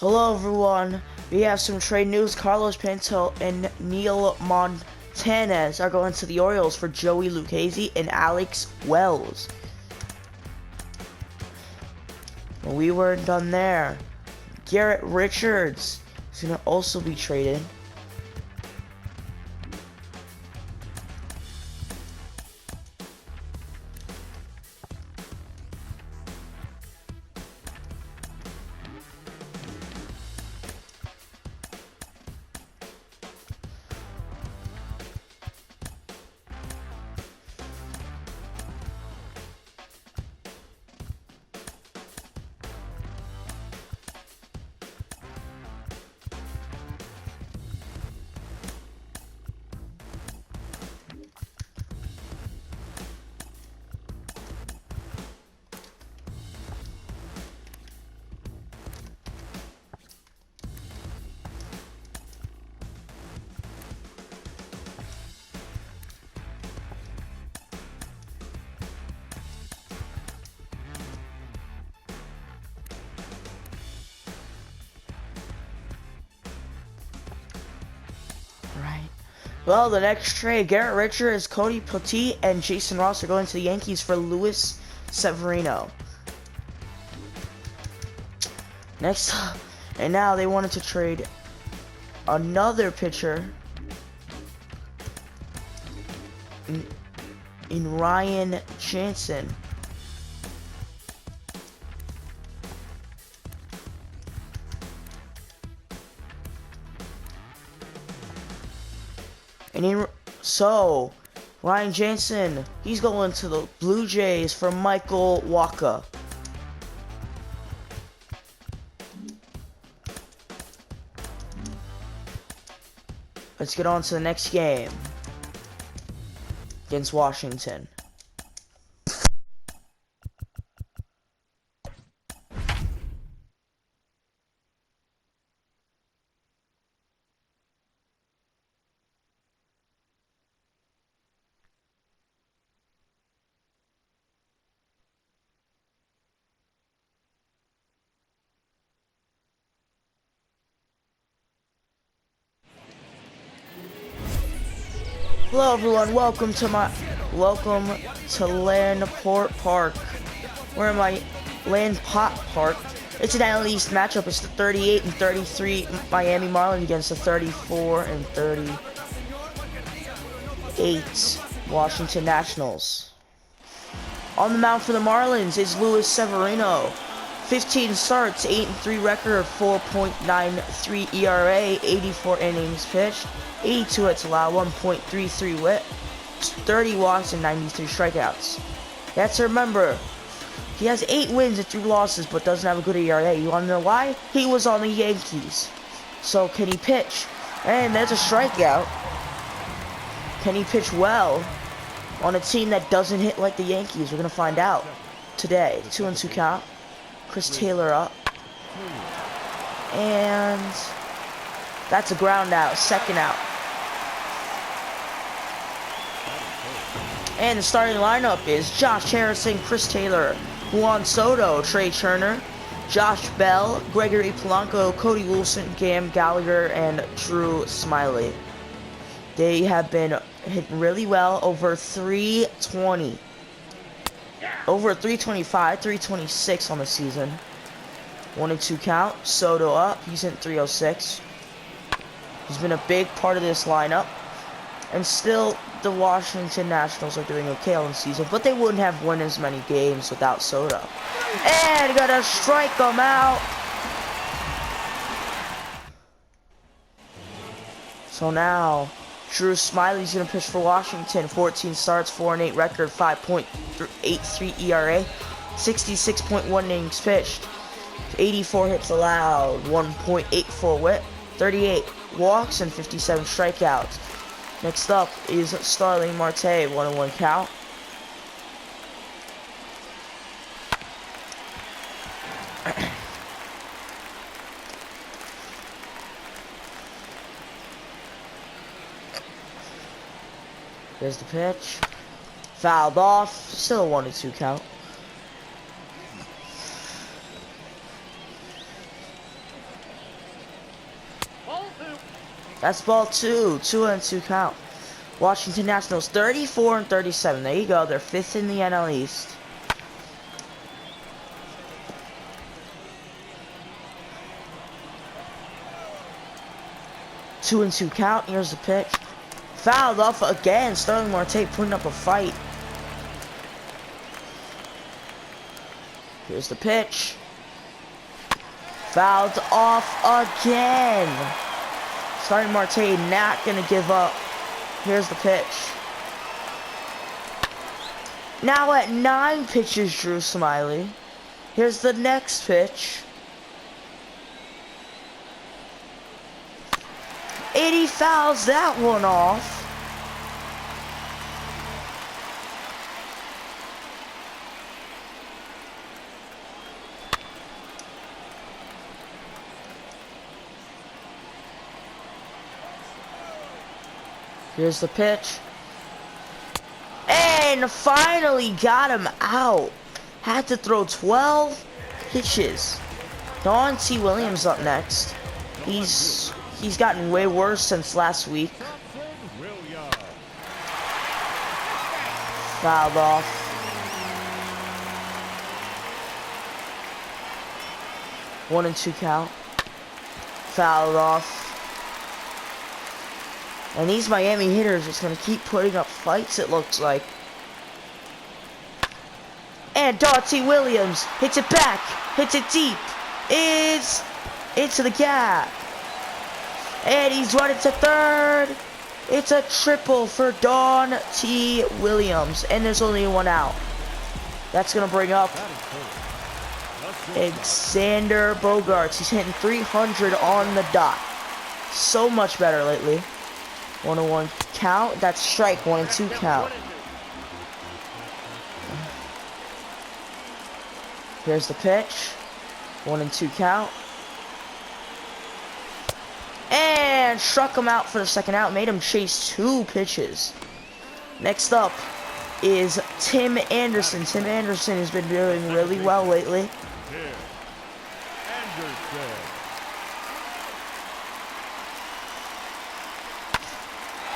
Hello everyone, we have some trade news. Carlos Pantel and Neil Montanez are going to the Orioles for Joey Lucchesi and Alex Wells. We weren't done there. Garrett Richards is going to also be traded. Well, the next trade, Garrett Richards, Cody Petit, and Jason Ross are going to the Yankees for Luis Severino. Next, and now they wanted to trade another pitcher in Ryan Jansen. So, Ryan Jansen, he's going to the Blue Jays for Michael Wacha. Let's get on to the next game against Washington. Hello everyone, welcome to Landport Park. We're in my Landport Park. It's an NL East matchup. It's the 38 and 33 Miami Marlins against the 34 and 38 Washington Nationals. On the mound for the Marlins is Luis Severino. 15 starts, 8-3 record, 4.93 ERA, 84 innings pitched, 82 hits allowed, 1.33 WHIP, 30 walks, and 93 strikeouts. You have to remember, he has 8 wins and 3 losses, but doesn't have a good ERA. You want to know why? He was on the Yankees. So can he pitch? And there's a strikeout. Can he pitch well on a team that doesn't hit like the Yankees? We're going to find out today. 2-2 count. Chris Taylor up. And that's a ground out. Second out. And the starting lineup is Josh Harrison, Chris Taylor, Juan Soto, Trey Turner, Josh Bell, Gregory Polanco, Cody Wilson, Cam Gallagher, and Drew Smiley. They have been hitting really well, over 320. Over 325, 326 on the season. 1-2 count. Soto up. He's in 306. He's been a big part of this lineup. And still, the Washington Nationals are doing okay on the season, but they wouldn't have won as many games without Soto. And gotta strike him out. So now, Drew Smiley's going to pitch for Washington. 14 starts, 4-8 record, 5.83 ERA, 66.1 innings pitched, 84 hits allowed, 1.84 WHIP, 38 walks, and 57 strikeouts. Next up is Starling Marte, 1-1 count. There's the pitch. Fouled off. Still a 1-2 count. That's ball two. 2-2 count. Washington Nationals 34-37. There you go. They're 5th in the NL East. Two and 2 count. Here's the pitch. Fouled off again. Starling Marte putting up a fight. Here's the pitch. Fouled off again. Starling Marte not gonna give up. Here's the pitch. Now at 9 pitches, Drew Smiley. Here's the next pitch. And he fouls that one off. Here's the pitch. And finally got him out. Had to throw 12 pitches. Don T. Williams up next. He's gotten way worse since last week. Fouled off. One and 2 count. Fouled off. And these Miami hitters are just going to keep putting up fights, it looks like. And Dante Williams hits it back, hits it deep. It's into the gap. And he's running to third. It's a triple for Don T. Williams. And there's only one out. That's going to bring up Alexander Bogaerts. He's hitting 300 on the dot. So much better lately. 1-1 count. That's strike. 1-2 count. Here's the pitch. 1-2 count. And struck him out for the second out. Made him chase 2 pitches. Next up is Tim Anderson. Tim Anderson has been doing really well lately.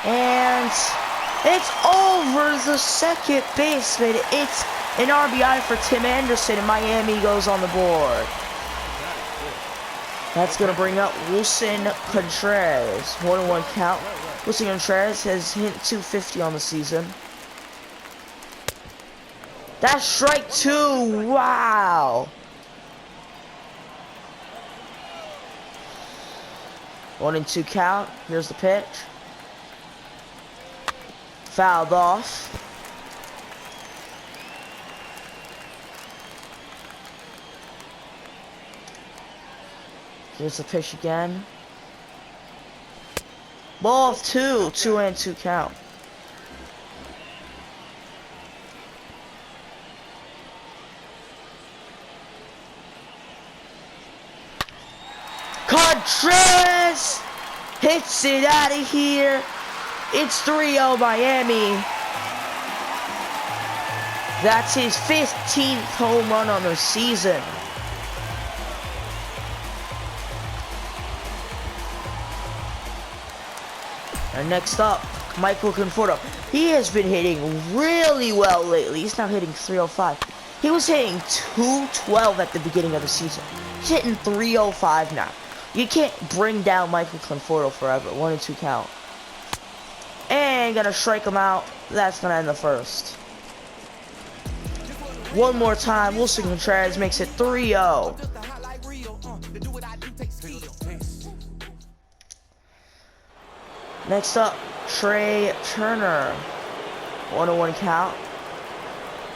And it's over the second baseman. It's an RBI for Tim Anderson, and Miami goes on the board. That's going to bring up Wilson Contreras. 1-1 count. Wilson Contreras has hit 250 on the season. That's strike 2. Wow. 1-2 count. Here's the pitch. Fouled off. Here's the pitch again. Ball 2. 2-2 count. Contreras hits it out of here. It's 3-0 Miami. That's his 15th home run on the season. And next up, Michael Conforto. He has been hitting really well lately. He's now hitting 305. He was hitting 212 at the beginning of the season. He's hitting 305 now. You can't bring down Michael Conforto forever. 1-2 count. And gonna strike him out. That's gonna end the first. One more time. Wilson Contreras makes it 3-0. Next up, Trey Turner. 1-1 count.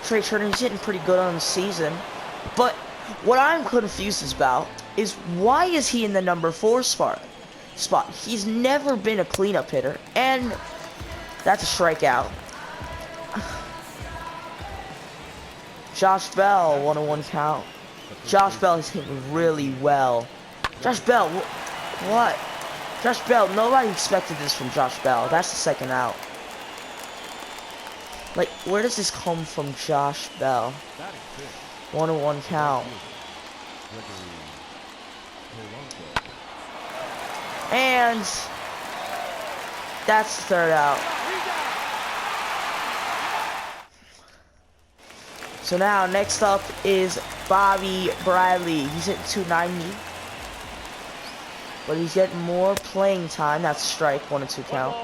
Trey Turner, he's hitting pretty good on the season. But what I'm confused about is why is he in the number 4 spot? He's never been a cleanup hitter. And that's a strikeout. Josh Bell, 1-1 count. Josh Bell is hitting really well. Josh Bell, what? Josh Bell, nobody expected this from Josh Bell. That's the second out. Like, where does this come from, Josh Bell? 1-1 count. And that's the third out. So now, next up is Bobby Bradley. He's hitting 290. But he's getting more playing time. That's strike, 1-2 count.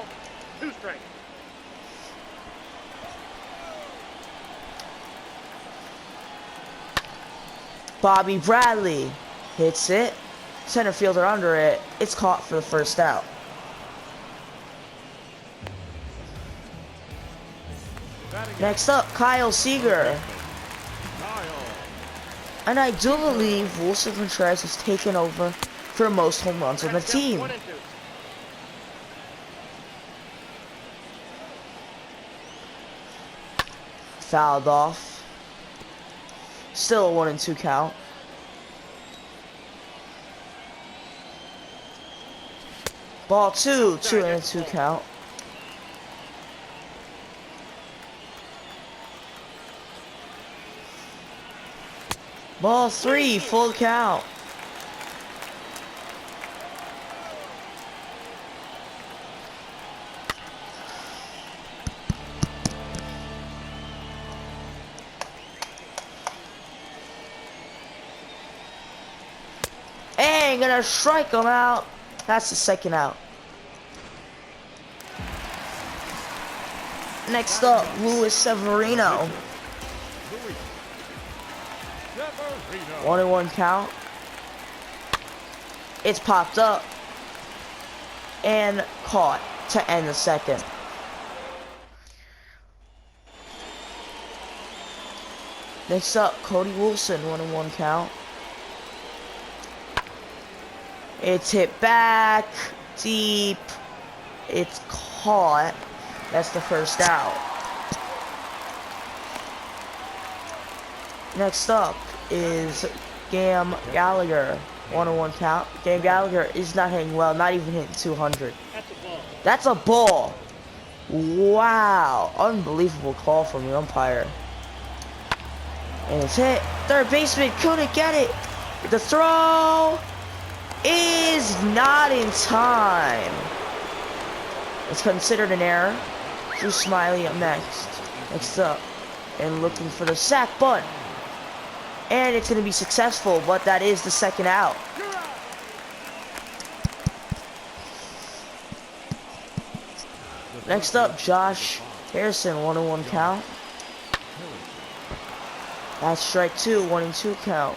2 strikes. Bobby Bradley hits it. Center fielder under it. It's caught for the first out. Next up, Kyle Seager. And I do believe Wilson Contreras has taken over for most home runs on the team. Fouled off. Still a 1-2 count. Ball 2, 2-2 count. Ball 3, full count. And gonna strike him out. That's the second out. Next up, Luis Severino. 1-1 count. It's popped up and caught to end the second. Next up, Cody Wilson, 1-1 count. It's hit back, deep. It's caught. That's the first out. Next up is Gam Gallagher, 1-1 count. Gam Gallagher is not hitting well, not even hitting 200. That's a ball. That's a ball. Wow, unbelievable call from the umpire. And it's hit. Third baseman couldn't get it. The throw is not in time. It's considered an error. Drew Smiley up next. Next up. And looking for the sack bunt. And it's going to be successful, but that is the second out. Next up, Josh Harrison, 1-1 count. That's strike 2, 1-2 count.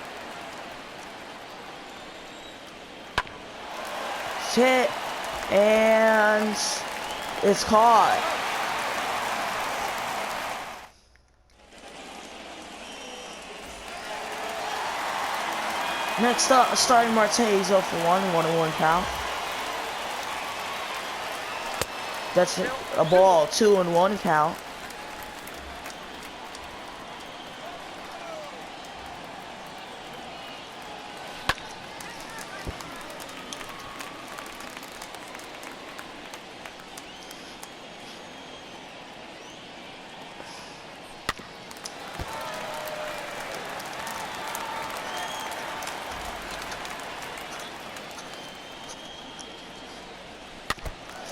It's hit, and it's caught. Next up, starting Marte, he's 0 for 1, 1-1 count. That's a ball, 2-1 count.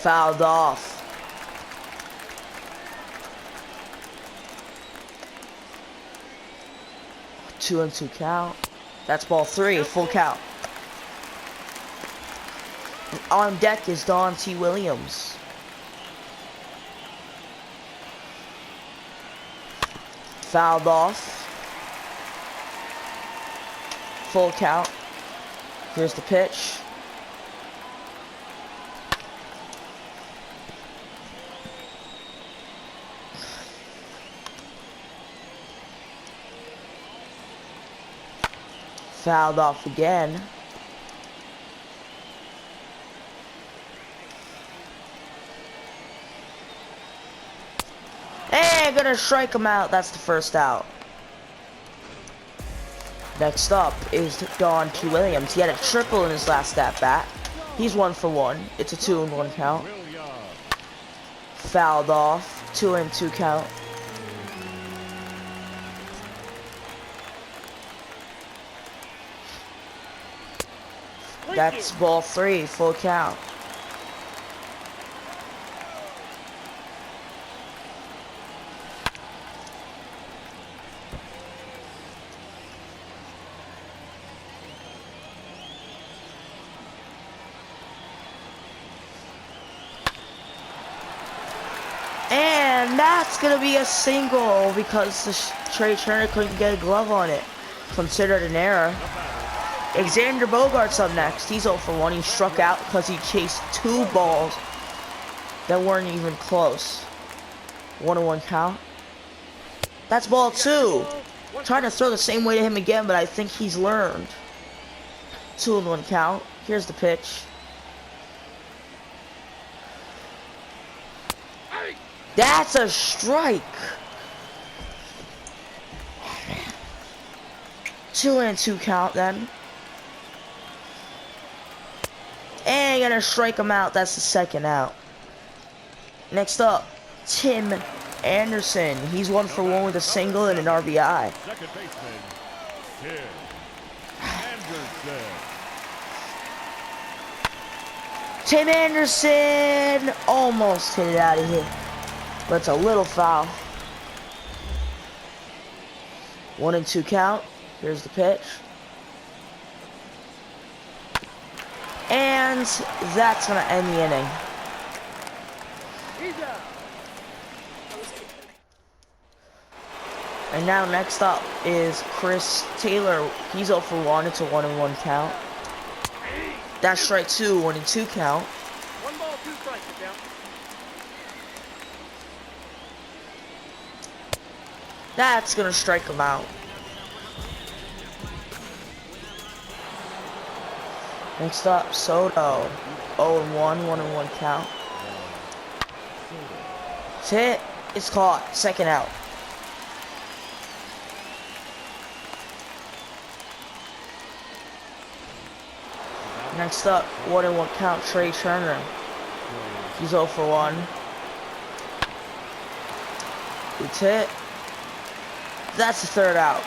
Fouled off. Two and two count. That's ball 3, full count. On deck is Don T. Williams. Fouled off. Full count. Here's the pitch. Fouled off again. And gonna strike him out. That's the first out. Next up is Don T. Williams. He had a triple in his last at bat. He's 1 for 1. It's a 2-1 count. Fouled off. 2-2 count. That's ball 3, full count. And that's gonna be a single because the Trey Turner couldn't get a glove on it. Considered an error. Xander Bogaerts up next. He's 0 for 1. He struck out because he chased 2 balls that weren't even close. 1-1 count. That's ball 2. Trying to throw the same way to him again, but I think he's learned. 2-1 count. Here's the pitch. That's a strike. 2-2 count then. And you're gonna strike him out. That's the second out. Next up, Tim Anderson. He's 1 for 1 with a single and an RBI. Second baseman, Tim Anderson. Tim Anderson almost hit it out of here, but it's a little foul. 1-2 count. Here's the pitch. And that's gonna end the inning. And now next up is Chris Taylor. He's 0 for 1. It's a 1-1 count. That's strike 2, 1-2 count. 1 ball, 2 strikes, count. That's gonna strike him out. Next up, Soto. 0-1, 1-1 count. It's hit. It's caught. Second out. Next up, 1-1 count, Trey Turner. He's 0 for 1. It's hit. That's the third out.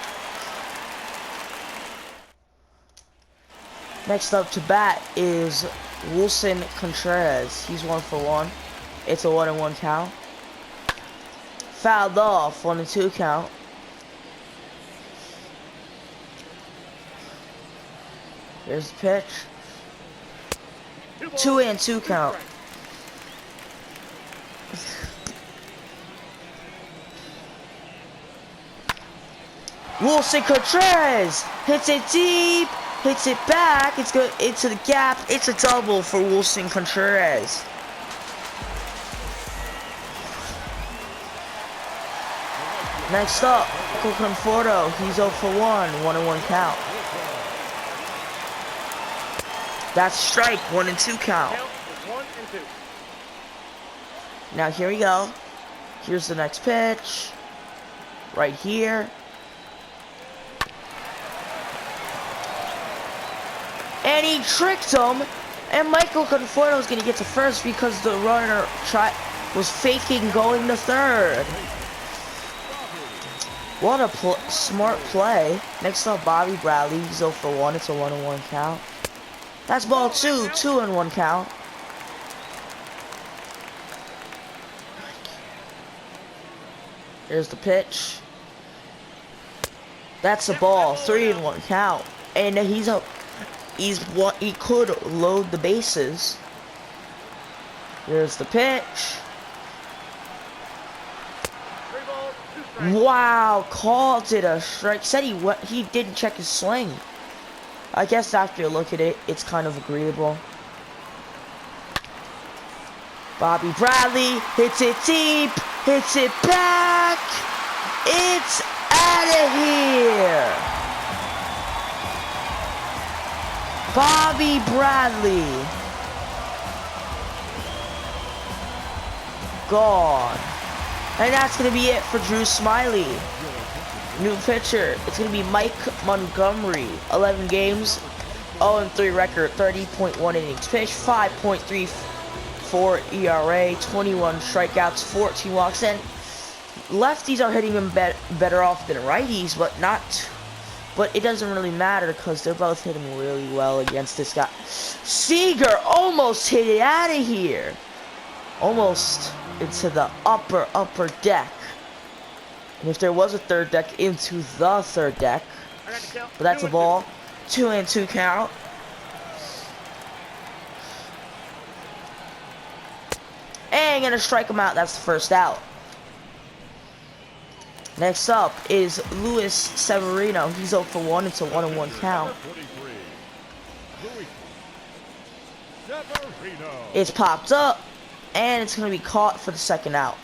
Next up to bat is Wilson Contreras. He's 1 for 1. It's a 1-1 count. Fouled off, 1-2 count. Here's the pitch. 2-2 count. Wilson Contreras hits it deep, hits it back. It's good into the gap. It's a double for Wilson Contreras. Next up, Michael Conforto. He's 0 for 1, 1-1 count. That's strike, 1-2 count. Count is 1 and 2. Now here we go. Here's the next pitch. Right here. And he tricked him. And Michael Conforto is going to get to first because the runner was faking going to third. What a smart play. Next up, Bobby Bradley. He's 0 for 1. It's a 1-1 count. That's ball 2, 2-1 count. Here's the pitch. That's the ball, 3-1 count. And he could load the bases. Here's the pitch. 3 balls, 2 strikes. Wow, called it a strike. Said he didn't check his swing. I guess after you look at it, it's kind of agreeable. Bobby Bradley hits it deep, hits it back. It's out of here. Bobby Bradley. Gone. And that's going to be it for Drew Smiley. New pitcher, it's going to be Mike Montgomery. 11 games, 0-3 record, 30.1 innings pitched, 5.34 ERA, 21 strikeouts, 14 walks. And lefties are hitting him better off than righties, but But it doesn't really matter because they're both hitting really well against this guy. Seager almost hit it out of here. Almost into the upper deck. And if there was a third deck, into the third deck. I got the count. But that's a 2-2. ball. 2-2 count. And gonna strike him out. That's the first out. Next up is Luis Severino. He's 0 for 1. It's a 1-1 count. Number 43, Luis Severino. It's popped up, and it's gonna be caught for the second out.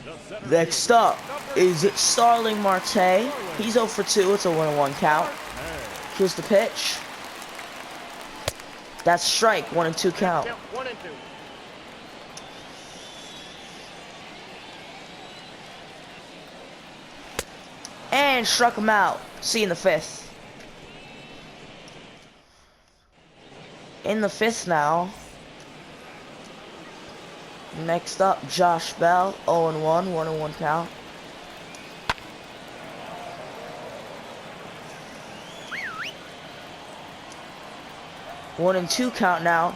The center Next fielder, up is Starling Marte. He's 0 for 2. It's a 1-1 count. Here's the pitch. That's strike. 1-2 count. Count 1 and 2. And struck him out. See you in the fifth. In the fifth now. Next up, Josh Bell. 0-1. 1-1 count. One and 2 count now.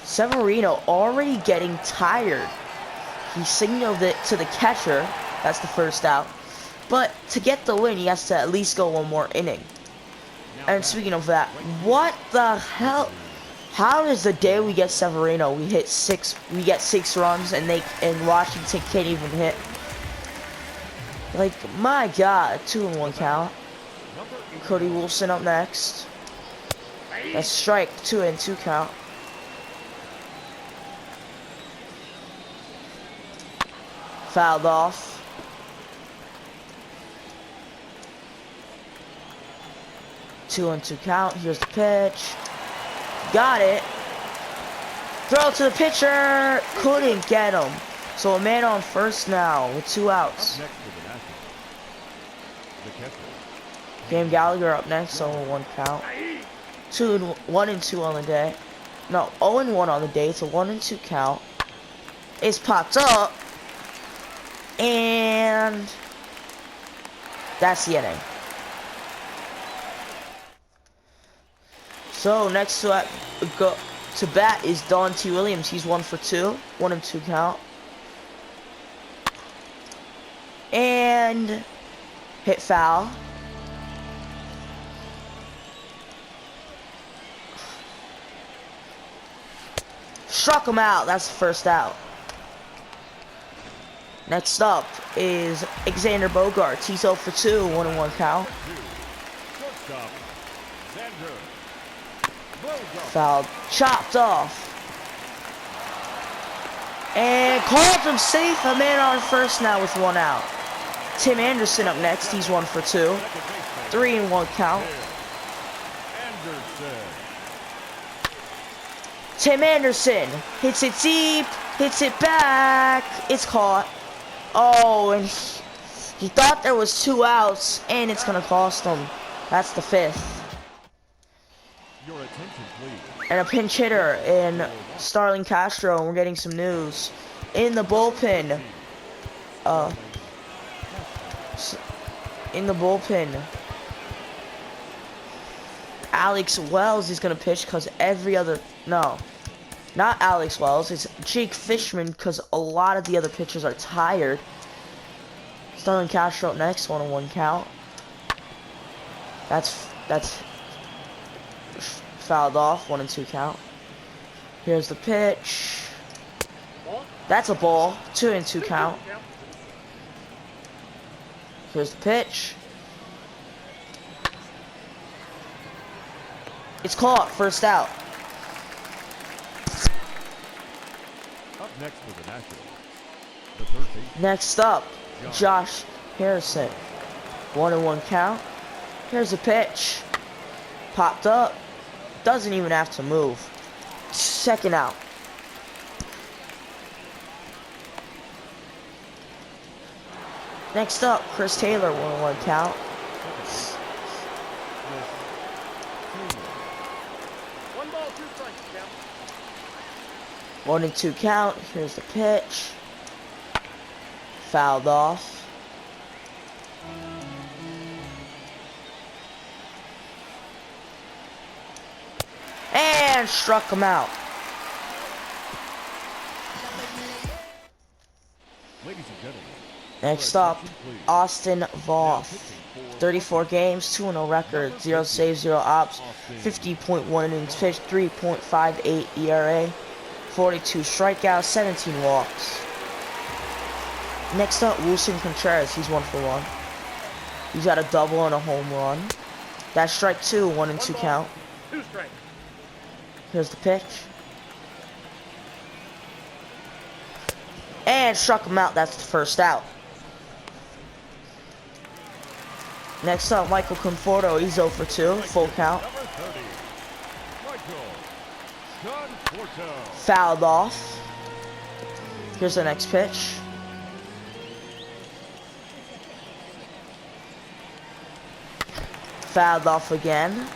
Severino already getting tired. He signaled it to the catcher. That's the first out. But to get the win, he has to at least go one more inning. And speaking of that, what the hell? How is the day we get Severino? We get 6 runs, and Washington can't even hit. Like, my God, 2-1 count. Cody Wilson up next. That's strike. 2-2 count. Fouled off. 2-2 count. Here's the pitch. Got it. Throw to the pitcher. Couldn't get him. So a man on first now with 2 outs. Next to the Nationals, the catcher. Game Gallagher up next. 0-1 count. 1-2 on the day. No, 0-1 on the day. It's a 1-2 count. It's popped up. And that's the inning. So next to bat is Don T. Williams. He's 1 for 2. 1-2 count. And hit foul. Struck him out. That's the first out. Next up is Xander Bogaerts. He's 0 for 2. 1-1 count. Shortstop, Xander Bogaerts. Fouled. Chopped off. And called him safe. A man on first now with 1 out. Tim Anderson up next. He's 1 for 2. 3-1 count. Anderson. Tim Anderson hits it deep. Hits it back. It's caught. Oh, and he thought there was 2 outs, and it's gonna cost him. That's the 5th. Your attention, please. And a pinch hitter in Starling Castro, and we're getting some news. In the bullpen, Alex Wells is gonna pitch because not Alex Wells, it's Jake Fishman because a lot of the other pitchers are tired. Starling Castro up next, 1-1 count. That's fouled off, 1-2 count. Here's the pitch. Ball. That's a ball, 2-2 count. Here's the pitch. It's caught, first out. Up next for the Nationals, the 13th. Next up, Josh Harrison. 1-1 count. Here's a pitch. Popped up. Doesn't even have to move. Second out. Next up, Chris Taylor. 1-1 count. 1 ball, 2 strikes. Count. 1-2 count. Here's the pitch. Fouled off. And struck him out. Ladies and gentlemen. Next up, Austin Voth. 34 games, 2-0 record, 0 saves, 0 ops, 50.1 innings pitched, 3.58 ERA, 42 strikeouts, 17 walks. Next up, Wilson Contreras. He's 1 for 1. He's got a double and a home run. That's strike 2, 1 and 2 count. 2 strikes. Here's the pitch. And struck him out. That's the first out. Next up, Michael Conforto. He's 0 for 2. Full count. Number 30. Michael Conforto. Fouled off. Here's the next pitch. Fouled off again.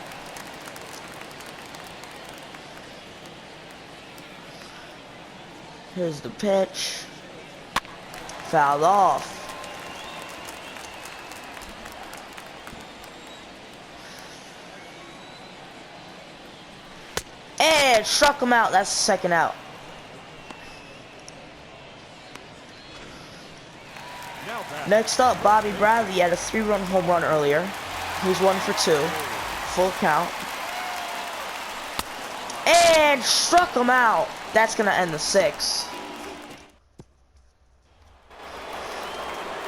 Here's the pitch. Fouled off. And struck him out. That's the second out. Next up, Bobby Bradley. He had a 3-run home run earlier. He's 1 for 2. Full count. And struck him out. That's going to end the 6th.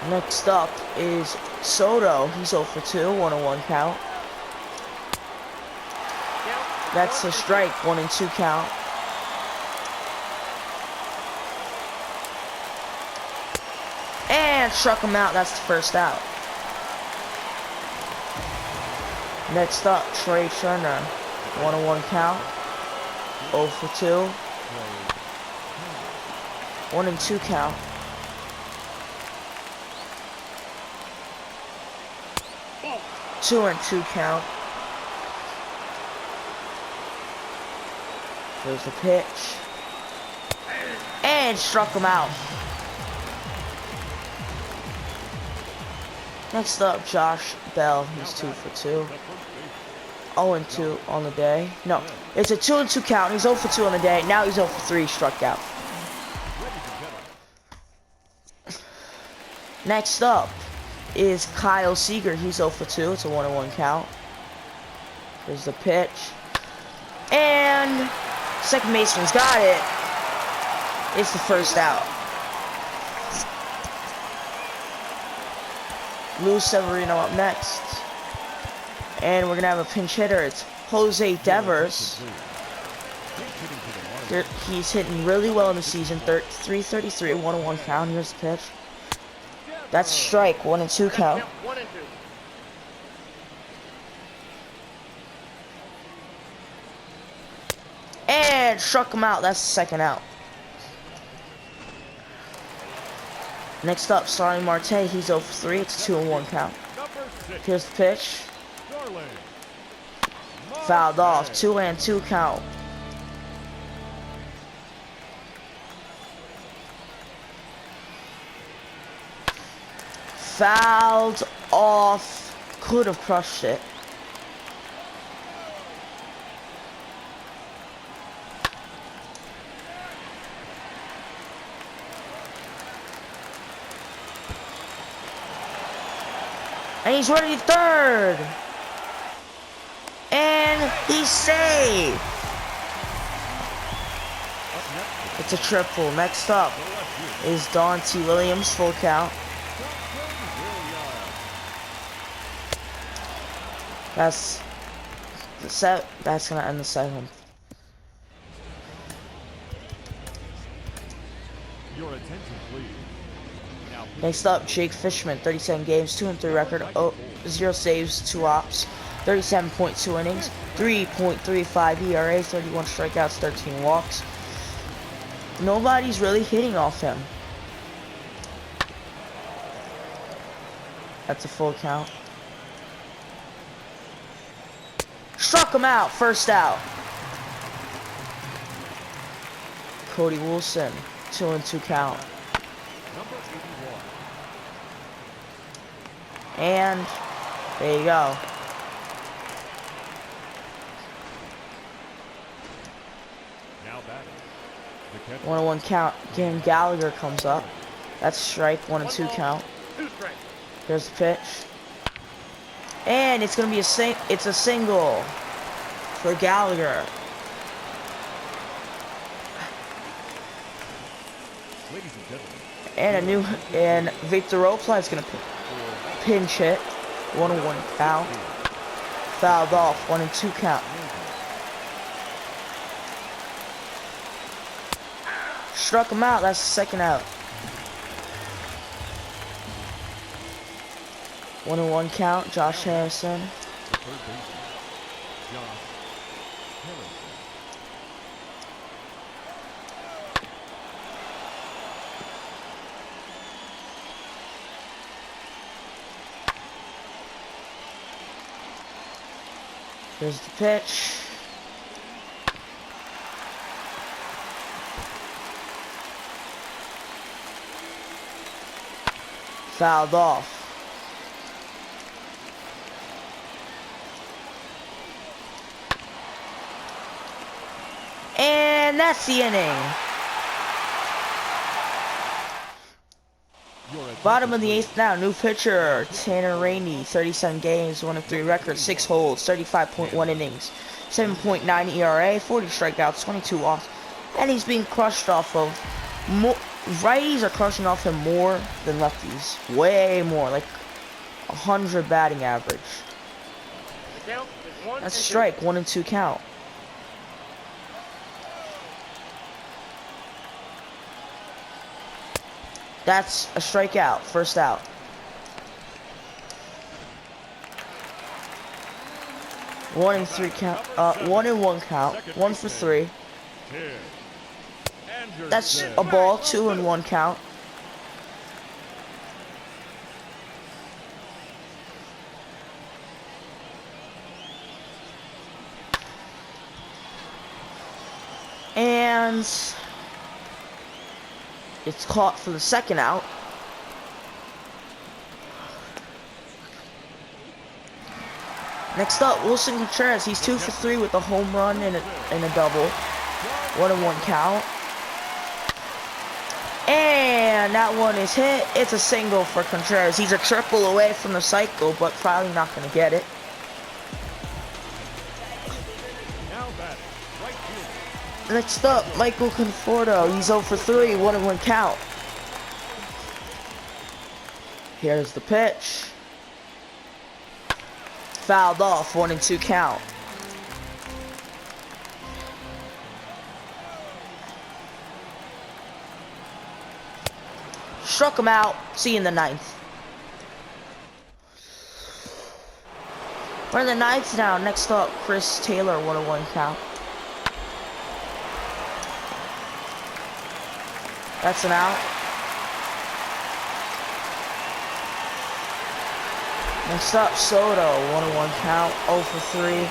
Next up is Soto. He's 0 for 2. 1-1 count. That's a strike. 1 and 2 count. And struck him out. That's the first out. Next up, Trey Turner. 1-1 count. 0 for 2. 1 and 2 count. Ball. 2 and 2 count. There's the pitch. And struck him out. Next up, Josh Bell. He's 2 for 2. 0 and 2 on the day. No, it's a 2 and 2 count. He's 0 for 2 on the day. Now he's 0 for 3, struck out. Next up is Kyle Seager. He's 0 for 2. It's a 1-1 count. There's the pitch. And second baseman's got it. It's the first out. Luis Severino up next. And we're going to have a pinch hitter. It's Jose Devers. He's hitting really well in the season. 333, 1-1 count. Here's the pitch. That's a strike. 1 and 2 count. 1 and 2. And struck him out. That's the second out. Next up, Starling Marte. He's 0 for 3. It's a 2-1 count. Here's the pitch. Fouled off. 2 and 2 count. Fouled off. Could have crushed it. And he's running third. And he's safe. It's a triple. Next up is Dante Williams, full count. That's the set. That's gonna end the 7th. Your attention, please. Now, Next up, Jake Fishman, 37 games, 2 and 3 record, 0 saves, 2 ops, 37.2 innings, 3.35 ERA, 31 strikeouts, 13 walks. Nobody's really hitting off him. That's a full count. Struck him out, first out. Cody Wilson, 2 and 2 count. number 81. And there you go. Now batting. The catcher. 1-1 count. Again, Gallagher comes up. That's strike. 1-2 count. 2 strikes. Here's the pitch. And it's gonna be it's a single for Gallagher. Ladies and gentlemen. And Victor Opla is gonna pinch hit. 1-1 count. Fouled off. 1-2 count. Struck him out. That's the second out. 1-1 count. Josh Harrison. The third baseman. Josh Harrison. Here's the pitch. Fouled off. And that's the inning. Bottom of the 8th now. New pitcher, Tanner Rainey. 37 games, 1-3 record, 6 holds, 35.1 innings, 7.9 ERA, 40 strikeouts, 22 walks. And he's being crushed off of more. Righties are crushing off him more than lefties. Way more, like 100 batting average. The count is 1 That's a and 2. strike, 1-2 count. That's a strikeout, first out. One and 3 count. 1-1 count. 1 for 3. That's a ball. 2-1 count. And it's caught for the second out. Next up, Wilson Contreras. He's 2 for 3 with a home run and a double. 1-1 count. And that one is hit. It's a single for Contreras. He's a triple away from the cycle, but probably not going to get it. Now batting. Right fielder. Next up, Michael Conforto. He's 0 for 3, 1-1 count. Here's the pitch. Fouled off, 1-2 count. Struck him out. See you in the 9th. We're in the 9th now. Next up, Chris Taylor, 1-1 count. That's an out. Next up, Soto, 1-1 count, 0 for 3.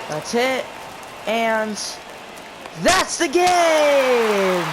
That's it. And that's the game!